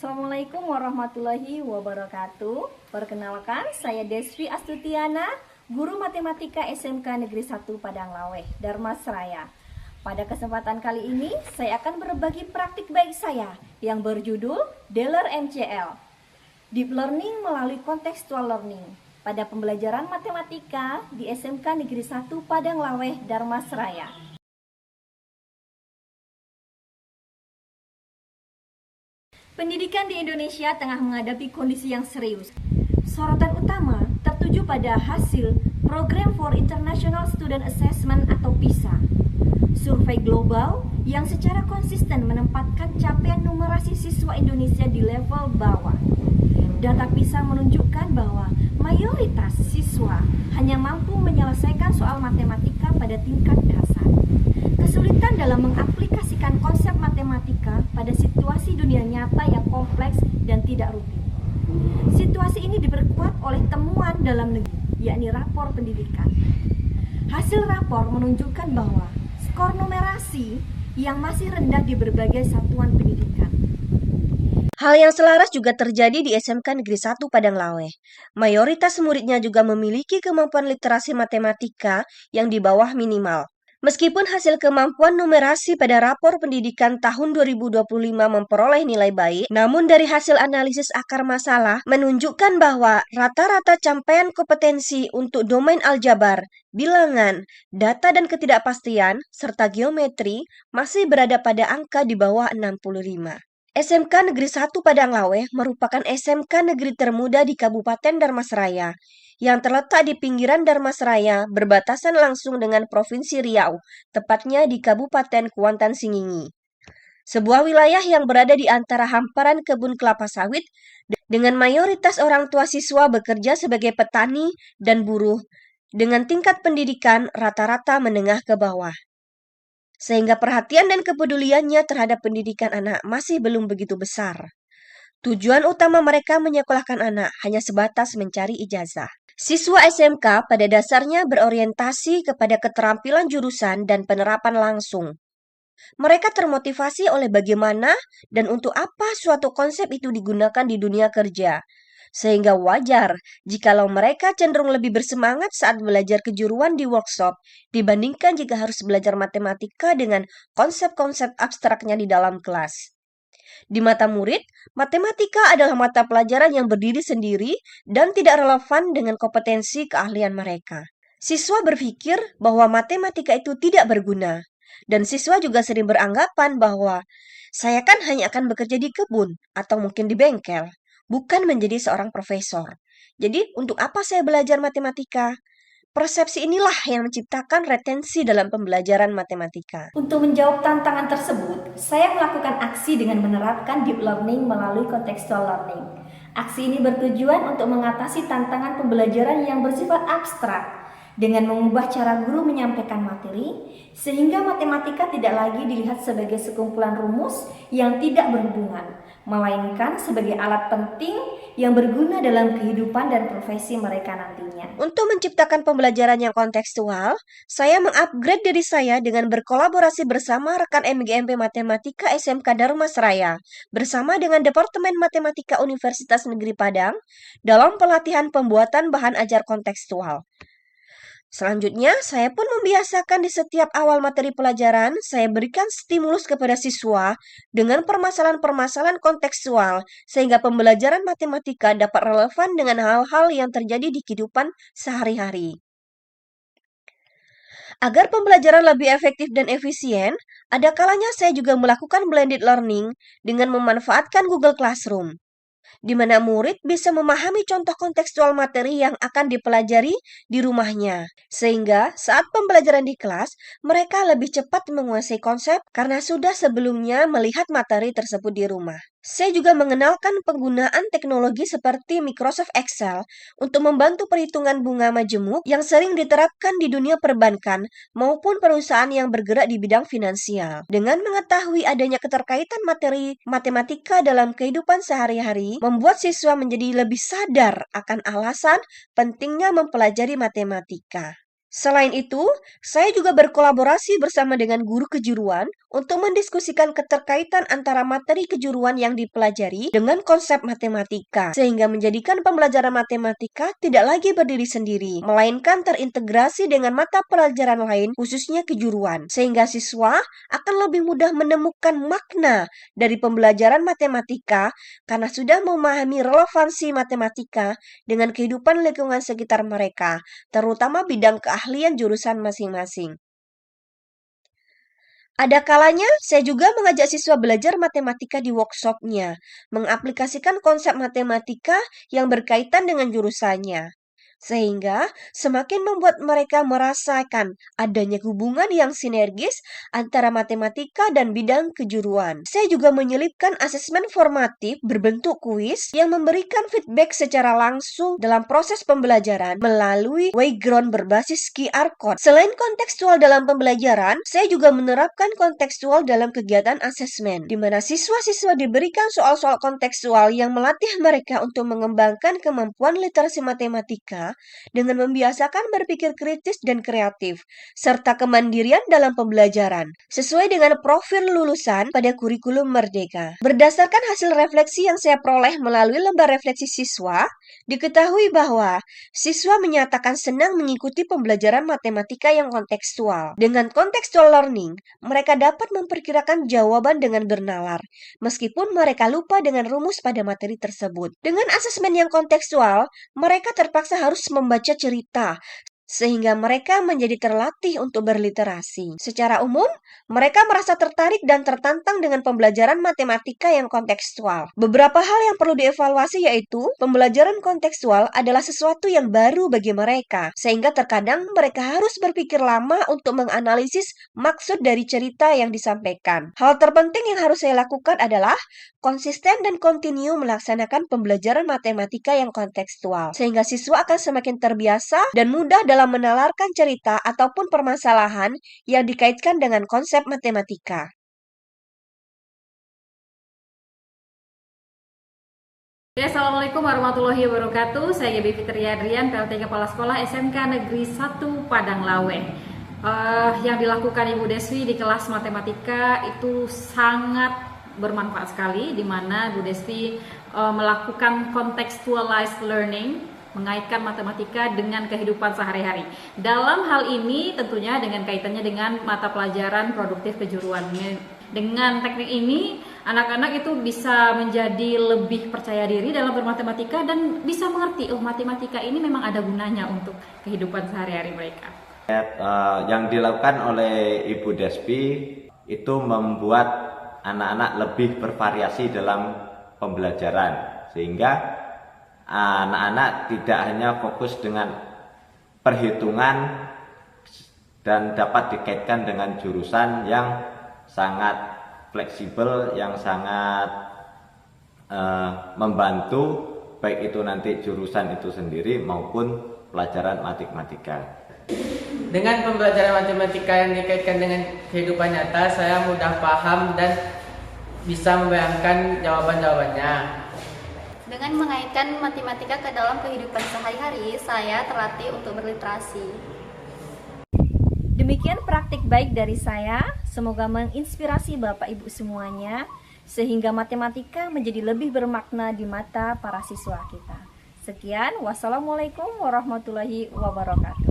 Assalamualaikum warahmatullahi wabarakatuh. Perkenalkan, saya Desvi Astutiana, guru matematika SMK Negeri 1 Padanglaweh, Darmasraya. Pada kesempatan kali ini, saya akan berbagi praktik baik saya yang berjudul Deller MCL, Deep Learning melalui Contextual Learning, pada pembelajaran matematika di SMK Negeri 1 Padanglaweh, Darmasraya. Pendidikan di Indonesia tengah menghadapi kondisi yang serius. Sorotan utama tertuju pada hasil Program for International Student Assessment atau PISA, survei global yang secara konsisten menempatkan capaian numerasi siswa Indonesia di level bawah. Data PISA menunjukkan bahwa mayoritas siswa hanya mampu menyelesaikan soal matematika pada tingkat dasar. Kesulitan dalam mengaplikasikan konsep matematika pada situasi dunia nyata yang kompleks dan tidak rutin. Situasi ini diperkuat oleh temuan dalam negeri, yakni rapor pendidikan. Hasil rapor menunjukkan bahwa skor numerasi yang masih rendah di berbagai satuan pendidikan. Hal yang selaras juga terjadi di SMK Negeri 1 Padanglaweh. Mayoritas muridnya juga memiliki kemampuan literasi matematika yang di bawah minimal. Meskipun hasil kemampuan numerasi pada rapor pendidikan tahun 2025 memperoleh nilai baik, namun dari hasil analisis akar masalah menunjukkan bahwa rata-rata capaian kompetensi untuk domain aljabar, bilangan, data dan ketidakpastian, serta geometri masih berada pada angka di bawah 65. SMK Negeri 1 Padanglaweh merupakan SMK negeri termuda di Kabupaten Darmasraya yang terletak di pinggiran Darmasraya berbatasan langsung dengan Provinsi Riau, tepatnya di Kabupaten Kuantan Singingi. Sebuah wilayah yang berada di antara hamparan kebun kelapa sawit dengan mayoritas orang tua siswa bekerja sebagai petani dan buruh dengan tingkat pendidikan rata-rata menengah ke bawah. Sehingga perhatian dan kepeduliannya terhadap pendidikan anak masih belum begitu besar. Tujuan utama mereka menyekolahkan anak hanya sebatas mencari ijazah. Siswa SMK pada dasarnya berorientasi kepada keterampilan jurusan dan penerapan langsung. Mereka termotivasi oleh bagaimana dan untuk apa suatu konsep itu digunakan di dunia kerja. Sehingga wajar jikalau mereka cenderung lebih bersemangat saat belajar kejuruan di workshop dibandingkan jika harus belajar matematika dengan konsep-konsep abstraknya di dalam kelas. Di mata murid, matematika adalah mata pelajaran yang berdiri sendiri dan tidak relevan dengan kompetensi keahlian mereka. Siswa berpikir bahwa matematika itu tidak berguna, dan siswa juga sering beranggapan bahwa saya kan hanya akan bekerja di kebun atau mungkin di bengkel, bukan menjadi seorang profesor. Jadi, untuk apa saya belajar matematika? Persepsi inilah yang menciptakan retensi dalam pembelajaran matematika. Untuk menjawab tantangan tersebut, saya melakukan aksi dengan menerapkan deep learning melalui contextual learning. Aksi ini bertujuan untuk mengatasi tantangan pembelajaran yang bersifat abstrak dengan mengubah cara guru menyampaikan materi, sehingga matematika tidak lagi dilihat sebagai sekumpulan rumus yang tidak berhubungan, melainkan sebagai alat penting yang berguna dalam kehidupan dan profesi mereka nantinya. Untuk menciptakan pembelajaran yang kontekstual, saya mengupgrade diri saya dengan berkolaborasi bersama rekan MGMP Matematika SMK Darmasraya bersama dengan Departemen Matematika Universitas Negeri Padang dalam pelatihan pembuatan bahan ajar kontekstual. Selanjutnya, saya pun membiasakan di setiap awal materi pelajaran, saya berikan stimulus kepada siswa dengan permasalahan-permasalahan kontekstual, sehingga pembelajaran matematika dapat relevan dengan hal-hal yang terjadi di kehidupan sehari-hari. Agar pembelajaran lebih efektif dan efisien, ada kalanya saya juga melakukan blended learning dengan memanfaatkan Google Classroom, di mana murid bisa memahami contoh kontekstual materi yang akan dipelajari di rumahnya. Sehingga saat pembelajaran di kelas, mereka lebih cepat menguasai konsep karena sudah sebelumnya melihat materi tersebut di rumah. Saya juga mengenalkan penggunaan teknologi seperti Microsoft Excel untuk membantu perhitungan bunga majemuk yang sering diterapkan di dunia perbankan maupun perusahaan yang bergerak di bidang finansial. Dengan mengetahui adanya keterkaitan materi matematika dalam kehidupan sehari-hari, membuat siswa menjadi lebih sadar akan alasan pentingnya mempelajari matematika. Selain itu, saya juga berkolaborasi bersama dengan guru kejuruan untuk mendiskusikan keterkaitan antara materi kejuruan yang dipelajari dengan konsep matematika, sehingga menjadikan pembelajaran matematika tidak lagi berdiri sendiri, melainkan terintegrasi dengan mata pelajaran lain, khususnya kejuruan, sehingga siswa akan lebih mudah menemukan makna dari pembelajaran matematika karena sudah memahami relevansi matematika dengan kehidupan lingkungan sekitar mereka, terutama bidang keahlian jurusan masing-masing. Ada kalanya saya juga mengajak siswa belajar matematika di workshopnya, mengaplikasikan konsep matematika yang berkaitan dengan jurusannya. Sehingga semakin membuat mereka merasakan adanya hubungan yang sinergis antara matematika dan bidang kejuruan. Saya juga menyelipkan asesmen formatif berbentuk kuis yang memberikan feedback secara langsung dalam proses pembelajaran melalui Wayground berbasis QR Code. Selain kontekstual dalam pembelajaran, saya juga menerapkan kontekstual dalam kegiatan asesmen, di mana siswa-siswa diberikan soal-soal kontekstual yang melatih mereka untuk mengembangkan kemampuan literasi matematika dengan membiasakan berpikir kritis dan kreatif, serta kemandirian dalam pembelajaran, sesuai dengan profil lulusan pada kurikulum Merdeka. Berdasarkan hasil refleksi yang saya peroleh melalui lembar refleksi siswa, diketahui bahwa siswa menyatakan senang mengikuti pembelajaran matematika yang kontekstual. Dengan contextual learning, mereka dapat memperkirakan jawaban dengan bernalar, meskipun mereka lupa dengan rumus pada materi tersebut. Dengan asesmen yang kontekstual, mereka terpaksa harus membaca cerita, sehingga mereka menjadi terlatih untuk berliterasi. Secara umum, mereka merasa tertarik dan tertantang dengan pembelajaran matematika yang kontekstual. Beberapa hal yang perlu dievaluasi yaitu, pembelajaran kontekstual adalah sesuatu yang baru bagi mereka, sehingga terkadang mereka harus berpikir lama untuk menganalisis maksud dari cerita yang disampaikan. Hal terpenting yang harus saya lakukan adalah konsisten dan kontinu melaksanakan pembelajaran matematika yang kontekstual, sehingga siswa akan semakin terbiasa dan mudah dalam menalarkan cerita ataupun permasalahan yang dikaitkan dengan konsep matematika. Assalamualaikum warahmatullahi wabarakatuh. Saya Gebi Fitri Adrian, PLT Kepala Sekolah SMK Negeri 1 Padang Lawe. Yang dilakukan Ibu Deswi di kelas matematika itu sangat bermanfaat sekali, di mana Bu Deswi melakukan contextualized learning, mengaitkan matematika dengan kehidupan sehari-hari. Dalam hal ini tentunya dengan kaitannya dengan mata pelajaran produktif kejuruan. Dengan teknik ini, anak-anak itu bisa menjadi lebih percaya diri dalam bermatematika dan bisa mengerti, matematika ini memang ada gunanya untuk kehidupan sehari-hari mereka. Yang dilakukan oleh Ibu Despi itu membuat anak-anak lebih bervariasi dalam pembelajaran, sehingga anak-anak tidak hanya fokus dengan perhitungan dan dapat dikaitkan dengan jurusan yang sangat fleksibel, yang sangat membantu, baik itu nanti jurusan itu sendiri maupun pelajaran matematika. Dengan pembelajaran matematika yang dikaitkan dengan kehidupan nyata, saya mudah paham dan bisa membayangkan jawaban-jawabannya. Dengan mengaitkan matematika ke dalam kehidupan sehari-hari, saya terlatih untuk berliterasi. Demikian praktik baik dari saya, semoga menginspirasi Bapak Ibu semuanya, sehingga matematika menjadi lebih bermakna di mata para siswa kita. Sekian, wassalamualaikum warahmatullahi wabarakatuh.